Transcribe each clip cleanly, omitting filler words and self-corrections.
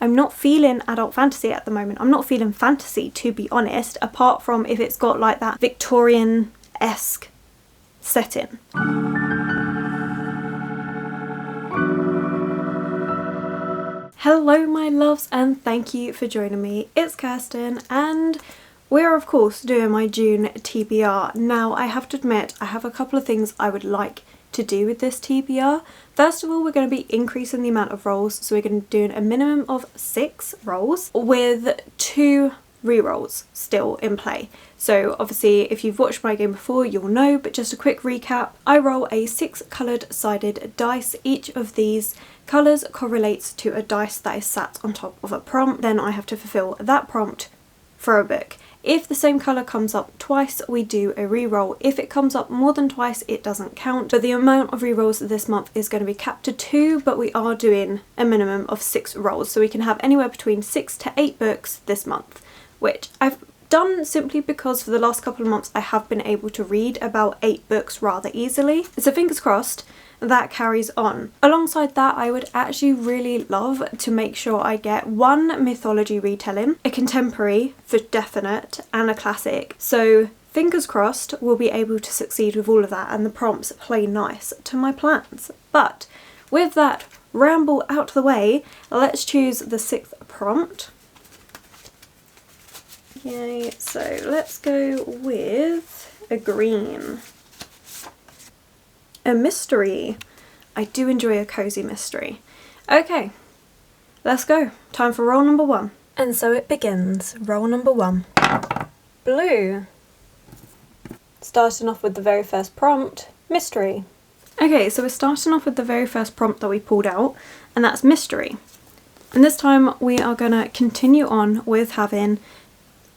I'm not feeling adult fantasy at the moment. I'm not feeling fantasy, to be honest, apart from if it's got like that Victorian-esque setting. Hello my loves, and thank you for joining me. It's Kirsten and we're of course doing my June TBR. Now I have to admit I have a couple of things I would like to do with this TBR. First of all, we're going to be increasing the amount of rolls, so we're going to be doing a minimum of 6 rolls with 2 rerolls still in play. So obviously if you've watched my game before you'll know, but just a quick recap, I roll a 6 coloured sided dice. Each of these colours correlates to a dice that is sat on top of a prompt. Then I have to fulfill that prompt for a book. If the same colour comes up twice, we do a reroll. If it comes up more than twice, it doesn't count. But the amount of rerolls this month is going to be capped to 2, but we are doing a minimum of 6 rolls. So we can have anywhere between 6 to 8 books this month, which I've done simply because for the last couple of months I have been able to read about 8 books rather easily. So fingers crossed that carries on. Alongside that, I would actually really love to make sure I get 1 mythology retelling, a contemporary for definite, and a classic. So fingers crossed we'll be able to succeed with all of that and the prompts play nice to my plans. But with that ramble out of the way, let's choose the 6th prompt. Yay, so let's go with a green. A mystery. I do enjoy a cozy mystery. Okay, let's go. Time for roll number 1. And so it begins. Roll number 1. Blue. Starting off with the very first prompt, mystery. Okay, so we're starting off with the very first prompt that we pulled out, and that's mystery. And this time we are going to continue on with having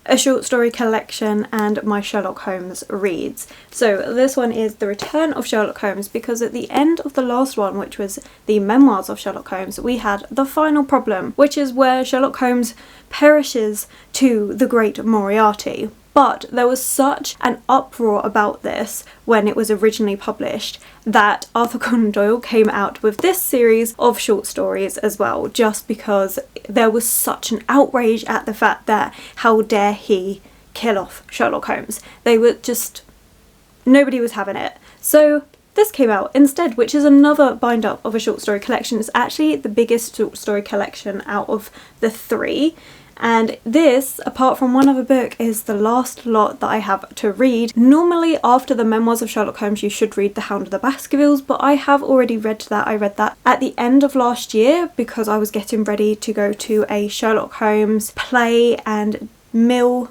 a short story collection and my Sherlock Holmes reads. So this one is The Return of Sherlock Holmes, because at the end of the last one, which was the Memoirs of Sherlock Holmes, we had the final problem, which is where Sherlock Holmes perishes to the great Moriarty. But there was such an uproar about this when it was originally published that Arthur Conan Doyle came out with this series of short stories as well, just because there was such an outrage at the fact that how dare he kill off Sherlock Holmes. They were just, nobody was having it. So this came out instead, which is another bind up of a short story collection. It's actually the biggest short story collection out of the 3. And this, apart from one other book, is the last lot that I have to read. Normally after the Memoirs of Sherlock Holmes you should read The Hound of the Baskervilles, but I have already read that. I read that at the end of last year because I was getting ready to go to a Sherlock Holmes play and mill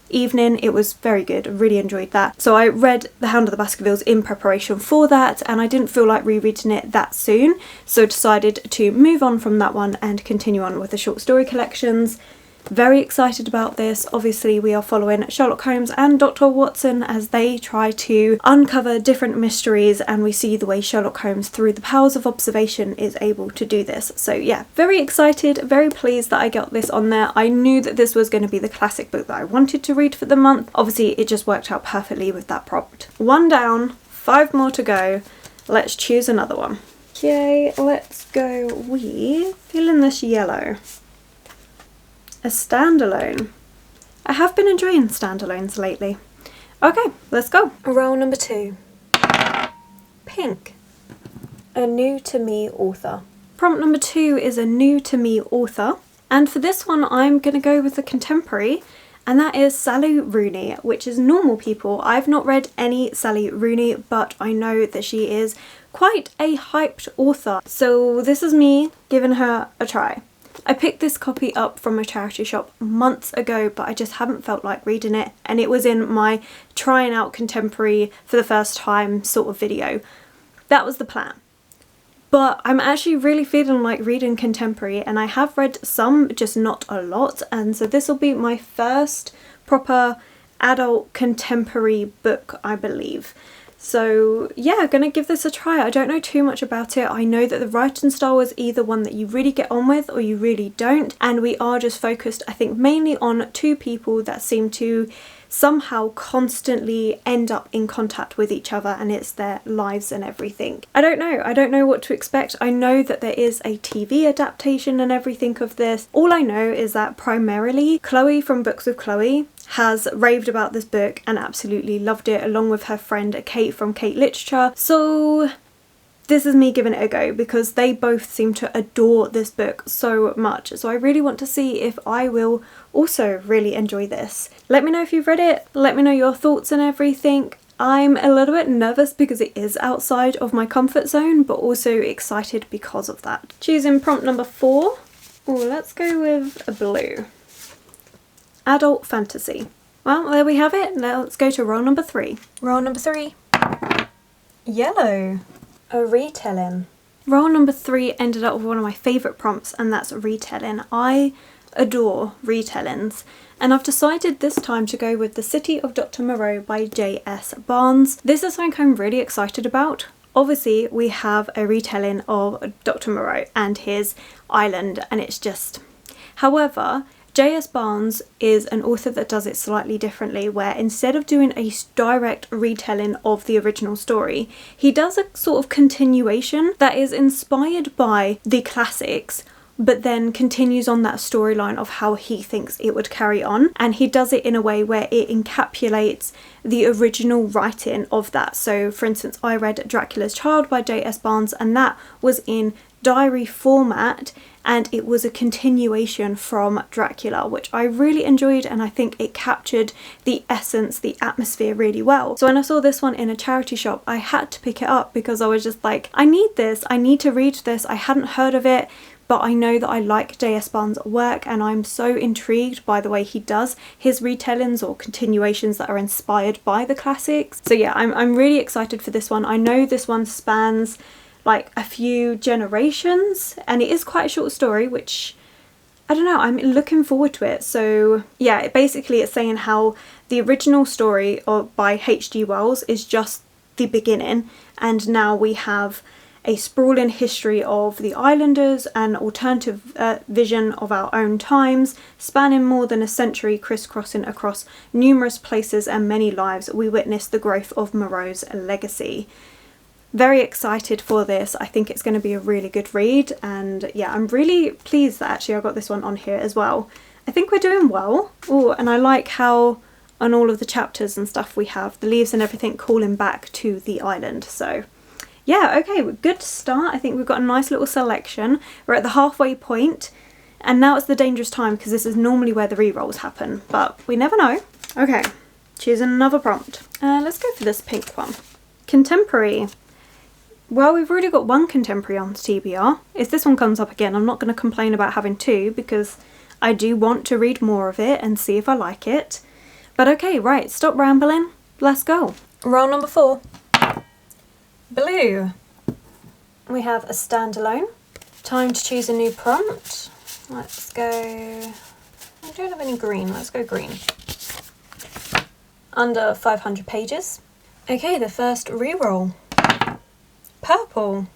evening. It was very good. I really enjoyed that. So I read The Hound of the Baskervilles in preparation for that, and I didn't feel like rereading it that soon, so decided to move on from that one and continue on with the short story collections. Very excited about this. Obviously we are following Sherlock Holmes and Dr. Watson as they try to uncover different mysteries, and we see the way Sherlock Holmes through the powers of observation is able to do this. So yeah, very excited, very pleased that I got this on there. I knew that this was going to be the classic book that I wanted to read for the month. Obviously it just worked out perfectly with that prompt. 1 down, 5 more to go. Let's choose another one. Okay, let's go with, feeling this yellow. A standalone. I have been enjoying standalones lately. Okay, let's go. Roll number 2. Pink. A new to me author. Prompt number 2 is a new to me author, and for this one I'm going to go with the contemporary, and that is Sally Rooney, which is Normal People. I've not read any Sally Rooney, but I know that she is quite a hyped author, so this is me giving her a try. I picked this copy up from a charity shop months ago, but I just haven't felt like reading it, and it was in my trying out contemporary for the first time sort of video. That was the plan. But I'm actually really feeling like reading contemporary, and I have read some, just not a lot, and so this will be my first proper adult contemporary book, I believe. So yeah, gonna give this a try. I don't know too much about it. I know that the writing style is either one that you really get on with or you really don't, and we are just focused, I think, mainly on 2 people that seem to somehow constantly end up in contact with each other, and it's their lives and everything. I don't know what to expect. I know that there is a TV adaptation and everything of this. All I know is that primarily Chloe from Books with Chloe has raved about this book and absolutely loved it, along with her friend Kate from Kate Literature. So this is me giving it a go because they both seem to adore this book so much. So I really want to see if I will also really enjoy this. Let me know if you've read it. Let me know your thoughts and everything. I'm a little bit nervous because it is outside of my comfort zone, but also excited because of that. Choosing prompt number 4. Oh, let's go with a blue. Adult fantasy. Well, there we have it. Now let's go to roll number 3. Roll number 3. Yellow. A retelling. Roll number 3 ended up with one of my favourite prompts, and that's retelling. I adore retellings, and I've decided this time to go with The City of Dr. Moreau by J.S. Barnes. This is something I'm really excited about. Obviously, we have a retelling of Dr. Moreau and his island, and it's just... However, J.S. Barnes is an author that does it slightly differently, where instead of doing a direct retelling of the original story, he does a sort of continuation that is inspired by the classics, but then continues on that storyline of how he thinks it would carry on, and he does it in a way where it encapsulates the original writing of that. So for instance, I read Dracula's Child by J.S. Barnes, and that was in diary format, and it was a continuation from Dracula, which I really enjoyed, and I think it captured the essence, the atmosphere really well. So when I saw this one in a charity shop, I had to pick it up because I was just like, I need this, I need to read this. I hadn't heard of it, but I know that I like J.S. Barnes' work, and I'm so intrigued by the way he does his retellings or continuations that are inspired by the classics. So yeah, I'm really excited for this one. I know this one spans like a few generations, and it is quite a short story, which I don't know, I'm looking forward to it. So yeah, basically it's saying how the original story by H.G. Wells is just the beginning, and now we have a sprawling history of the islanders, an alternative vision of our own times, spanning more than a century, crisscrossing across numerous places and many lives. We witness the growth of Moreau's legacy. Very excited for this. I think it's going to be a really good read, and yeah, I'm really pleased that actually I got this one on here as well. I think we're doing well. Oh, and I like how on all of the chapters and stuff we have the leaves and everything calling back to the island. So yeah, okay, good start. I think we've got a nice little selection. We're at the halfway point, and now it's the dangerous time because this is normally where the re-rolls happen, but we never know. Okay, choosing another prompt. Let's go for this pink one. Contemporary. Well, we've already got one contemporary on TBR. If this one comes up again, I'm not going to complain about having 2 because I do want to read more of it and see if I like it. But okay, right, stop rambling. Let's go. Roll number 4. Blue. We have a standalone. Time to choose a new prompt. Let's go... I don't have any green. Let's go green. Under 500 pages. Okay, the first reroll. Purple.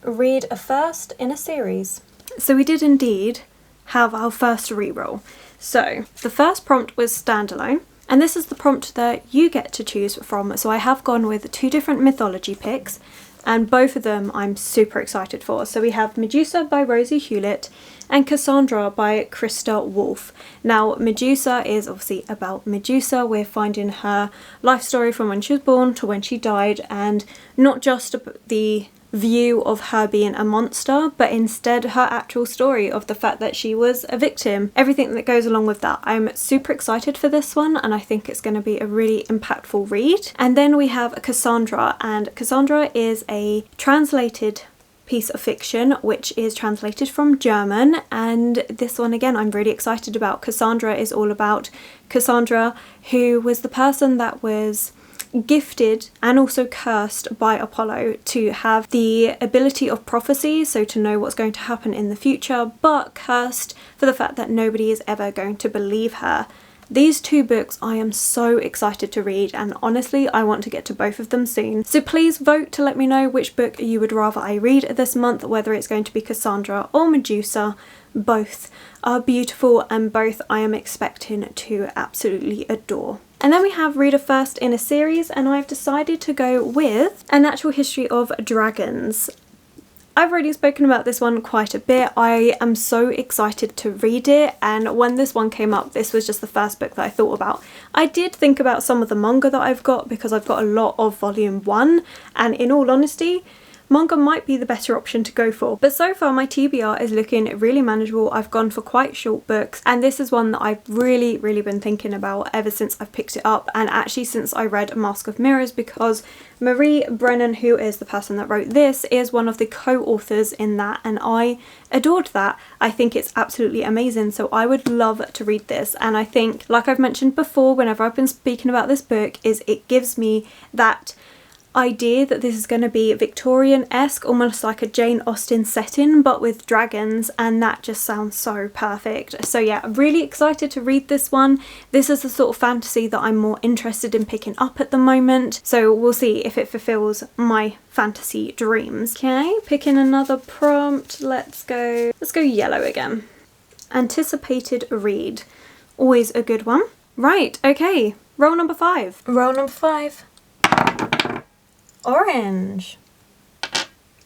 Read a first in a series. So we did indeed have our first reroll. So the first prompt was standalone, and this is the prompt that you get to choose from. So I have gone with 2 different mythology picks, and both of them I'm super excited for. So we have Medusa by Rosie Hewlett and Cassandra by Krista Wolfe. Now Medusa is obviously about Medusa. We're finding her life story from when she was born to when she died, and not just the view of her being a monster, but instead her actual story of the fact that she was a victim, everything that goes along with that. I'm super excited for this one, and I think it's going to be a really impactful read. And then we have Cassandra, and Cassandra is a translated piece of fiction which is translated from German, and this one again I'm really excited about. Cassandra is all about Cassandra, who was the person that was gifted and also cursed by Apollo to have the ability of prophecy, so to know what's going to happen in the future, but cursed for the fact that nobody is ever going to believe her. These 2 books I am so excited to read, and honestly I want to get to both of them soon. So please vote to let me know which book you would rather I read this month, whether it's going to be Cassandra or Medusa. Both are beautiful, and both I am expecting to absolutely adore. And then we have read a first in a series, and I've decided to go with A Natural History of Dragons. I've already spoken about this one quite a bit. I am so excited to read it, and when this one came up, this was just the first book that I thought about. I did think about some of the manga that I've got because I've got a lot of volume 1, and in all honesty, manga might be the better option to go for. But so far my TBR is looking really manageable. I've gone for quite short books, and this is one that I've really been thinking about ever since I've picked it up, and actually since I read Mask of Mirrors, because Marie Brennan, who is the person that wrote this, is one of the co-authors in that, and I adored that. I think it's absolutely amazing, so I would love to read this. And I think, like I've mentioned before whenever I've been speaking about this book, is it gives me that idea that this is going to be Victorian-esque, almost like a Jane Austen setting, but with dragons, and that just sounds so perfect. So yeah, I'm really excited to read this one. This is the sort of fantasy that I'm more interested in picking up at the moment, so we'll see if it fulfills my fantasy dreams. Okay, picking another prompt. Let's go yellow again. Anticipated read. Always a good one. Right, okay, roll number 5. Roll number 5. Orange.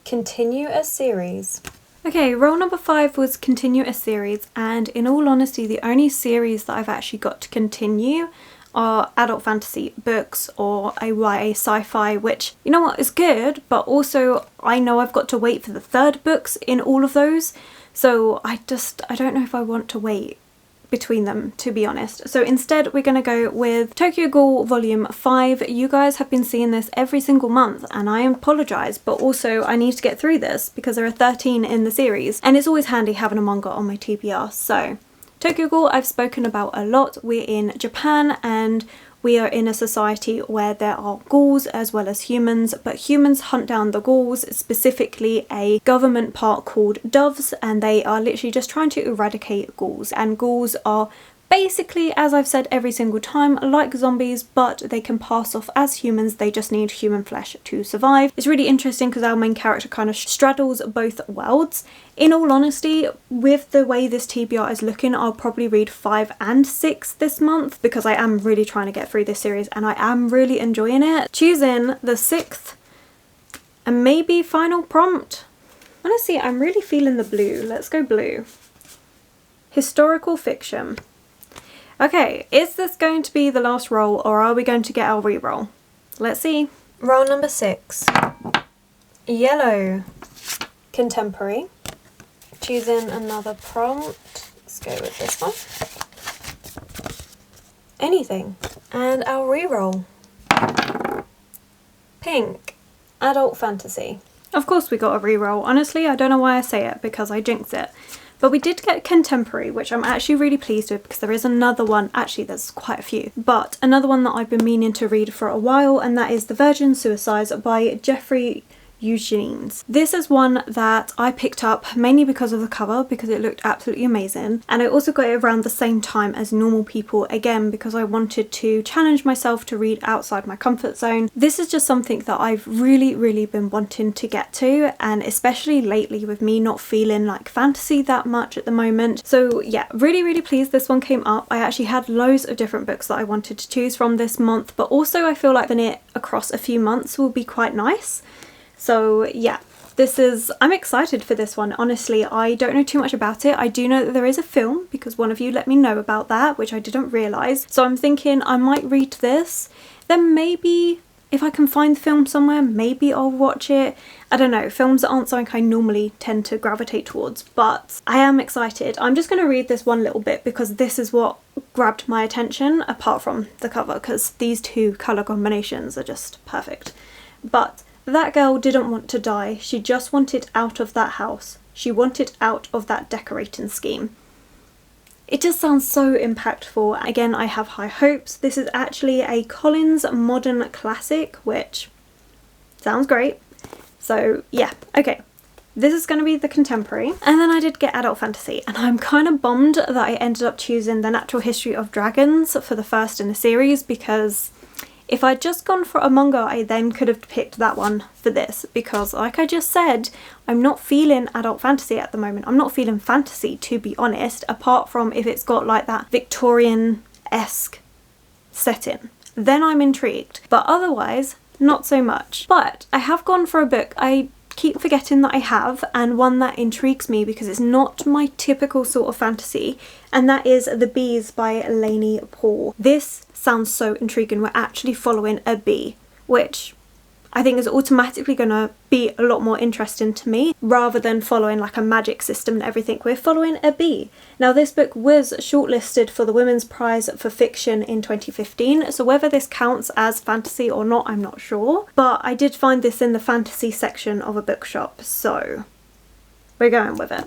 Continue a series. Okay, roll number 5 was continue a series, and in all honesty the only series that I've actually got to continue are adult fantasy books or a YA sci-fi, which, you know what, is good, but also I know I've got to wait for the 3rd books in all of those, so I don't know if I want to wait between them, to be honest. So instead we're going to go with Tokyo Ghoul Volume 5. You guys have been seeing this every single month, and I apologise, but also I need to get through this because there are 13 in the series, and it's always handy having a manga on my TBR. So Tokyo Ghoul I've spoken about a lot. We're in Japan, and we are in a society where there are ghouls as well as humans, but humans hunt down the ghouls, specifically a government part called Doves, and they are literally just trying to eradicate ghouls. And ghouls are basically, as I've said every single time, like zombies, but they can pass off as humans. They just need human flesh to survive. It's really interesting because our main character kind of straddles both worlds. In all honesty, with the way this TBR is looking, I'll probably read 5 and 6 this month because I am really trying to get through this series and I am really enjoying it. Choosing the 6th and maybe final prompt. Honestly, I'm really feeling the blue. Let's go blue. Historical fiction. Okay, is this going to be the last roll, or are we going to get our re-roll? Let's see. Roll number 6. Yellow. Contemporary. Choosing another prompt. Let's go with this one. Anything. And our re-roll. Pink. Adult fantasy. Of course we got a re-roll. Honestly, I don't know why I say it, because I jinxed it. But we did get contemporary, which I'm actually really pleased with because there is another one, actually there's quite a few, but another one that I've been meaning to read for a while, and that is The Virgin Suicides by Jeffrey Eugenides. This is one that I picked up mainly because of the cover, because it looked absolutely amazing, and I also got it around the same time as Normal People, again because I wanted to challenge myself to read outside my comfort zone. This is just something that I've really been wanting to get to, and especially lately with me not feeling like fantasy that much at the moment. So yeah, really pleased this one came up. I actually had loads of different books that I wanted to choose from this month, but also I feel like having it across a few months will be quite nice. So yeah, I'm excited for this one. Honestly, I don't know too much about it. I do know that there is a film because one of you let me know about that, which I didn't realise. So I'm thinking I might read this, then maybe if I can find the film somewhere, maybe I'll watch it. I don't know, films aren't something I normally tend to gravitate towards, but I am excited. I'm just going to read this one little bit because this is what grabbed my attention, apart from the cover, because these two colour combinations are just perfect. But that girl didn't want to die, she just wanted out of that house. She wanted out of that decorating scheme. It just sounds so impactful. Again, I have high hopes. This is actually a Collins modern classic, which sounds great. So yeah, okay. This is going to be the contemporary. And then I did get adult fantasy, and I'm kind of bummed that I ended up choosing The Natural History of Dragons for the first in the series, because if I'd just gone for a manga, I then could have picked that one for this, because like I just said, I'm not feeling adult fantasy at the moment. I'm not feeling fantasy, to be honest, apart from if it's got like that Victorian-esque setting, then I'm intrigued. But otherwise, not so much. But I have gone for a book I keep forgetting that I have, and one that intrigues me because it's not my typical sort of fantasy, and that is The Bees by Laini Paul. This sounds so intriguing. We're actually following a bee, which I think is automatically going to be a lot more interesting to me rather than following like a magic system and everything. We're following a bee. Now this book was shortlisted for the Women's Prize for Fiction in 2015, so whether this counts as fantasy or not, I'm not sure. But I did find this in the fantasy section of a bookshop, so we're going with it.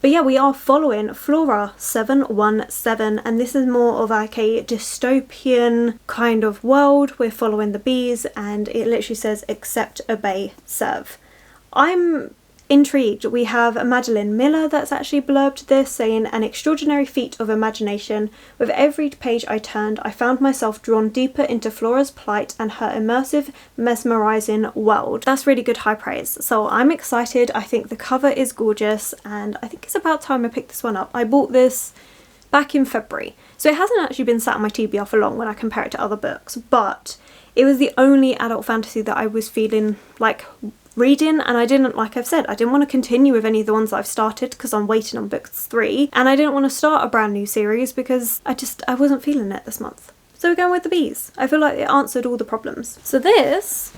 But yeah, we are following Flora 717, and this is more of like a dystopian kind of world. We're following the bees, and it literally says accept, obey, serve. I'm intrigued. We have Madeline Miller that's actually blurbed this, saying an extraordinary feat of imagination. With every page I turned, I found myself drawn deeper into Flora's plight and her immersive, mesmerising world. That's really good high praise. So I'm excited. I think the cover is gorgeous, and I think it's about time I picked this one up. I bought this back in February, so it hasn't actually been sat on my TBR for long when I compare it to other books, but it was the only adult fantasy that I was feeling like reading, and I didn't, like I've said, I didn't want to continue with any of the ones that I've started because I'm waiting on book 3, and I didn't want to start a brand new series because I wasn't feeling it this month. So we're going with the bees. I feel like it answered all the problems. So this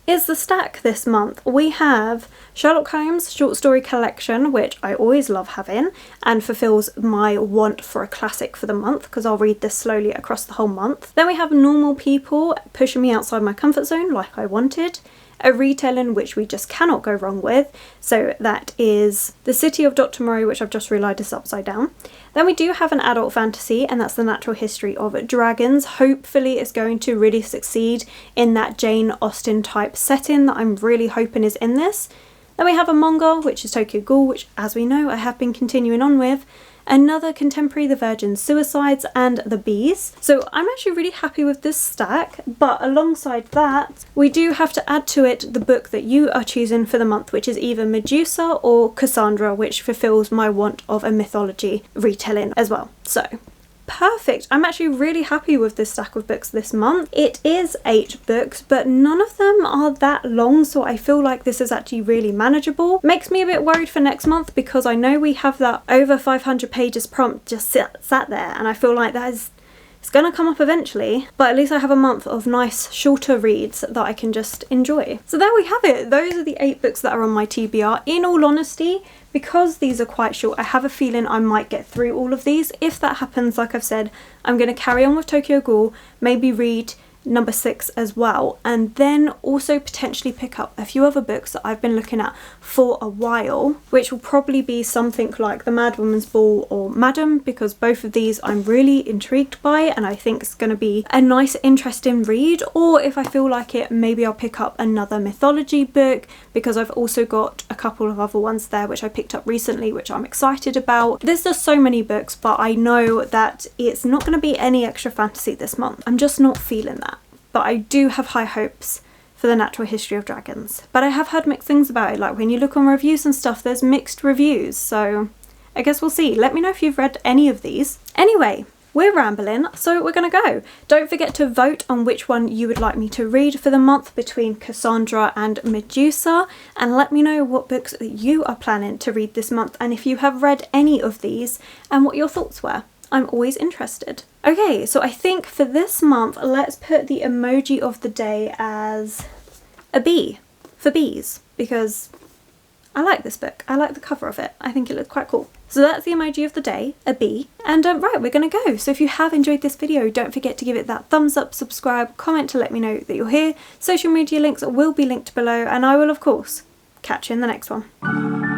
is the stack this month. We have Sherlock Holmes short story collection, which I always love having and fulfills my want for a classic for the month because I'll read this slowly across the whole month. Then we have Normal People, pushing me outside my comfort zone like I wanted. A retelling which we just cannot go wrong with, so that is The City of Dr. Moreau, which I've just realised is upside down. Then we do have an adult fantasy, and that's The Natural History of Dragons. Hopefully it's going to really succeed in that Jane Austen type setting that I'm really hoping is in this. Then we have a manga, which is Tokyo Ghoul, which as we know I have been continuing on with. Another contemporary, The Virgin Suicides, and The Bees. So I'm actually really happy with this stack, but alongside that, we do have to add to it the book that you are choosing for the month, which is either Medusa or Cassandra, which fulfills my want of a mythology retelling as well. So perfect. I'm actually really happy with this stack of books this month. It is 8 books, but none of them are that long, so I feel like this is actually really manageable. Makes me a bit worried for next month because I know we have that over 500 pages prompt just sat there, and I feel like it's going to come up eventually, but at least I have a month of nice shorter reads that I can just enjoy. So there we have it. Those are the 8 books that are on my TBR. In all honesty, because these are quite short, I have a feeling I might get through all of these. If that happens, like I've said, I'm going to carry on with Tokyo Ghoul, maybe read number 6 as well, and then also potentially pick up a few other books that I've been looking at for a while, which will probably be something like The Mad Woman's Ball or Madam, because both of these I'm really intrigued by and I think it's going to be a nice interesting read. Or if I feel like it, maybe I'll pick up another mythology book, because I've also got a couple of other ones there which I picked up recently which I'm excited about. There's just so many books, but I know that it's not going to be any extra fantasy this month. I'm just not feeling that. But I do have high hopes for The Natural History of Dragons. But I have heard mixed things about it. Like when you look on reviews and stuff, there's mixed reviews. So I guess we'll see. Let me know if you've read any of these. Anyway, we're rambling, so we're going to go. Don't forget to vote on which one you would like me to read for the month between Cassandra and Medusa. And let me know what books that you are planning to read this month, and if you have read any of these and what your thoughts were. I'm always interested. Okay, so I think for this month, let's put the emoji of the day as a bee, for bees, because I like this book. I like the cover of it. I think it looks quite cool. So that's the emoji of the day, a bee. And right, we're gonna go. So if you have enjoyed this video, don't forget to give it that thumbs up, subscribe, comment to let me know that you're here. Social media links will be linked below, and I will of course catch you in the next one.